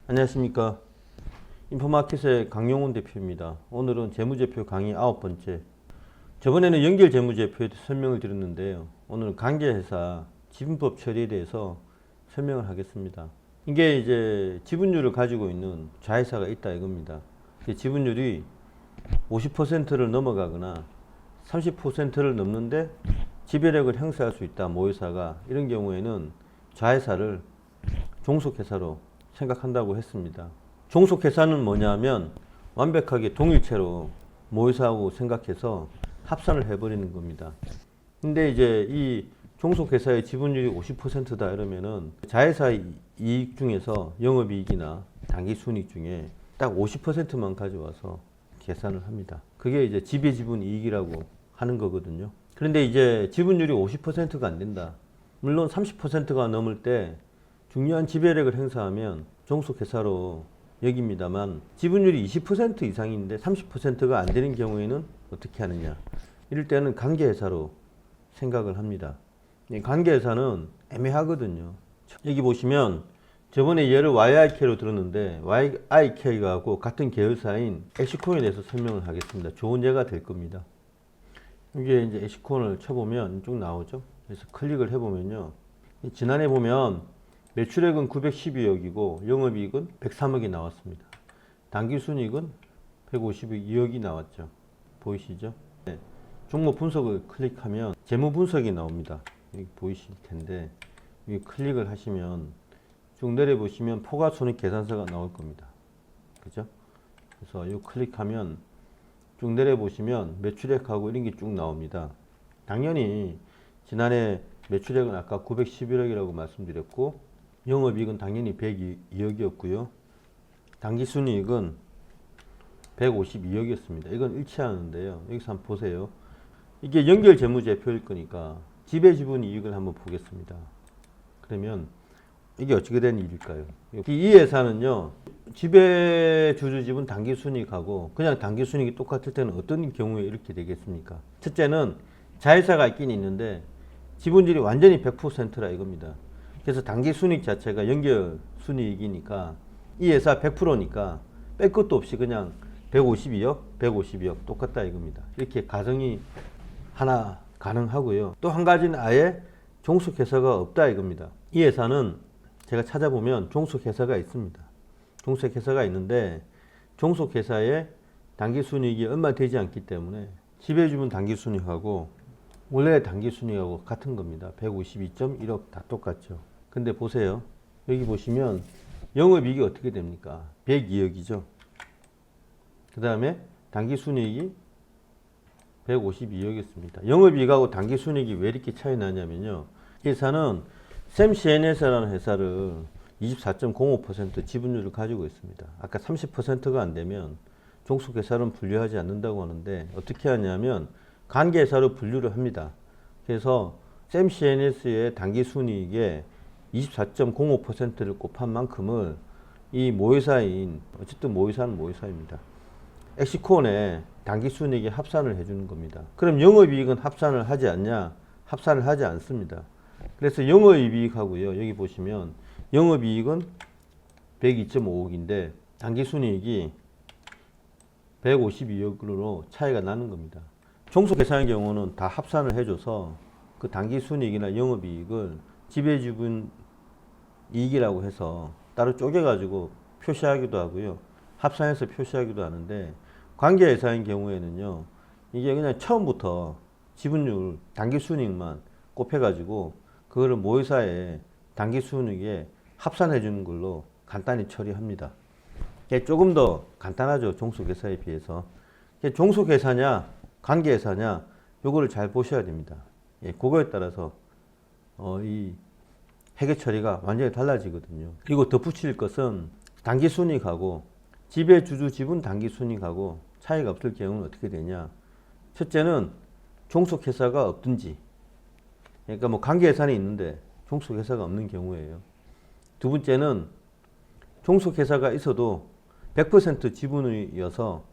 안녕하십니까. 인포마켓의 강용훈 대표입니다. 오늘은 재무제표 강의 9번째. 저번에는 연결재무제표에 대해 설명을 드렸는데요. 오늘은 관계회사 지분법 처리에 대해서 설명을 하겠습니다. 이게 이제 지분율을 가지고 있는 자회사가 있다 이겁니다. 지분율이 50%를 넘어가거나 30%를 넘는데 지배력을 행사할 수 있다 모회사가, 이런 경우에는 자회사를 종속회사로 생각한다고 했습니다. 종속회사는 뭐냐면 완벽하게 동일체로 모회사하고 생각해서 합산을 해버리는 겁니다. 근데 이제 이 종속회사의 지분율이 50%다 이러면은 자회사의 이익 중에서 영업이익이나 당기순이익 중에 딱 50%만 가져와서 계산을 합니다. 그게 이제 지배지분이익이라고 하는 거거든요. 그런데 이제 지분율이 50%가 안 된다. 물론 30%가 넘을 때 중요한 지배력을 행사하면 종속회사로 여깁니다만, 지분율이 20% 이상인데 30%가 안 되는 경우에는 어떻게 하느냐. 이럴 때는 관계회사로 생각을 합니다. 관계회사는 애매하거든요. 여기 보시면 저번에 얘를 YIK로 들었는데 YIK하고 같은 계열사인 엑시콘에 대해서 설명을 하겠습니다. 좋은 예가 될 겁니다. 이게 이제 엑시콘을 쳐보면 쭉 나오죠. 그래서 클릭을 해보면요. 지난해 보면 매출액은 912억이고 영업이익은 103억이 나왔습니다. 당기순이익은 152억이 나왔죠. 보이시죠? 네. 종목 분석을 클릭하면 재무 분석이 나옵니다. 여기 보이실 텐데 여기 클릭을 하시면 쭉 내려보시면 포괄손익계산서가 나올 겁니다. 그죠? 그래서 이 클릭하면 쭉 내려보시면 매출액하고 이런 게 쭉 나옵니다. 당연히 지난해 매출액은 아까 911억이라고 말씀드렸고 영업이익은 당연히 102억이었고요. 당기순이익은 152억이었습니다. 이건 일치하는데요. 여기서 한번 보세요. 이게 연결재무제표일 거니까 지배지분이익을 한번 보겠습니다. 그러면 이게 어떻게 된 일일까요? 이 회사는요, 지배주주지분 당기순이익하고 그냥 당기순이익이 똑같을 때는 어떤 경우에 이렇게 되겠습니까? 첫째는 자회사가 있긴 있는데 지분율이 완전히 100%라 이겁니다. 그래서 당기순이익 자체가 연결순이익이니까 이 회사 100%니까 뺄 것도 없이 그냥 152억 똑같다 이겁니다. 이렇게 가정이 하나 가능하고요. 또 한 가지는 아예 종속회사가 없다 이겁니다. 이 회사는 제가 찾아보면 종속회사가 있습니다. 종속회사가 있는데 종속회사의 당기순이익이 얼마 되지 않기 때문에 지배주분 당기순이익하고 원래 당기순이익하고 같은 겁니다. 152.1억 다 똑같죠. 근데 보세요. 여기 보시면 영업이익이 어떻게 됩니까? 102억이죠. 그 다음에 당기순이익이 152억이었습니다. 영업이익하고 당기순이익이 왜 이렇게 차이 나냐면요. 이 회사는 샘CNS라는 회사를 24.05% 지분율을 가지고 있습니다. 아까 30%가 안 되면 종속회사는 분류하지 않는다고 하는데 어떻게 하냐면 관계회사로 분류를 합니다. 그래서 샘CNS의 당기순이익에 24.05%를 곱한 만큼을 이 모회사인, 어쨌든 모회사는 모회사입니다. 엑시콘에 당기순이익에 합산을 해주는 겁니다. 그럼 영업이익은 합산을 하지 않냐? 합산을 하지 않습니다. 그래서 영업이익하고요. 여기 보시면 영업이익은 102.5억인데 당기순이익이 152억으로 차이가 나는 겁니다. 종속회사의 경우는 다 합산을 해줘서 그 당기순이익이나 영업이익을 지배지분 이익이라고 해서 따로 쪼개가지고 표시하기도 하고요. 합산해서 표시하기도 하는데 관계회사인 경우에는요. 이게 그냥 처음부터 지분율 당기순이익만 곱해가지고 그거를 모회사의 당기순이익에 합산해 주는 걸로 간단히 처리합니다. 이게 조금 더 간단하죠. 종속회사에 비해서. 이게 종속회사냐 관계회사냐 요거를 잘 보셔야 됩니다. 예, 그거에 따라서 이 회계 처리가 완전히 달라지거든요. 그리고 덧붙일 것은 당기순이익하고 지배주주 지분 당기순이익하고 차이가 없을 경우는 어떻게 되냐. 첫째는 종속회사가 없든지, 그러니까 뭐 관계회사는 있는데 종속회사가 없는 경우예요. 두 번째는 종속회사가 있어도 100% 지분이어서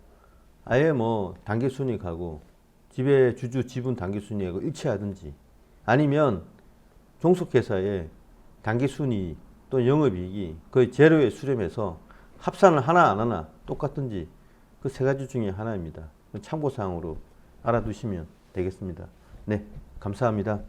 아예 뭐 당기순이익하고 지배주주 지분 당기순이익하고 일치하든지, 아니면 종속회사의 당기순이익 또 영업이익이 거의 제로에 수렴해서 합산을 하나 안 하나 똑같은지 그 세 가지 중에 하나입니다. 참고사항으로 알아두시면 되겠습니다. 네, 감사합니다.